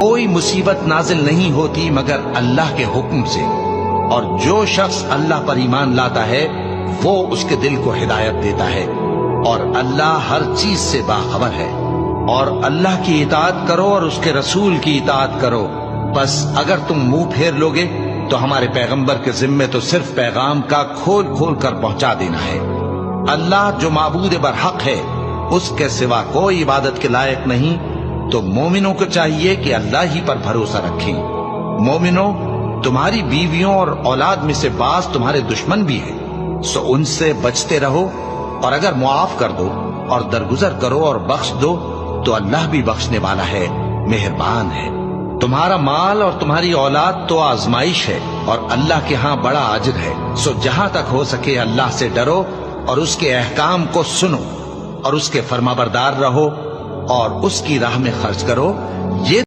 कोई मुसीबत नाजिल नहीं होती मगर अल्लाह के हुक्म से, और जो शख्स अल्लाह पर ईमान लाता है वो उसके दिल को हिदायत देता है, और अल्लाह हर चीज से बाखबर है। और अल्लाह की इताअत करो और उसके रसूल की इताअत करो। बस अगर तुम मुंह फेर लोगे तो हमारे पैगंबर के जिम्मे तो सिर्फ पैगाम का खोल खोल कर पहुंचा देना है। अल्लाह जो माबूद बरहक है, उसके सिवा कोई इबादत के लायक नहीं। तो मोमिनों को चाहिए कि अल्लाह ही पर भरोसा रखें। मोमिनों, तुम्हारी बीवियों और औलाद में से बाज तुम्हारे दुश्मन भी हैं, सो उनसे बचते रहो। और अगर मुआफ कर दो और दरगुजर करो और बख्श दो तो अल्लाह भी बख्शने वाला है, मेहरबान है। तुम्हारा माल और तुम्हारी औलाद तो आजमाइश है और अल्लाह के यहाँ बड़ा अजर है। सो जहां तक हो सके अल्लाह से डरो और उसके अहकाम को सुनो और उसके फरमाबरदार रहो और उसकी राह में खर्च करो। ये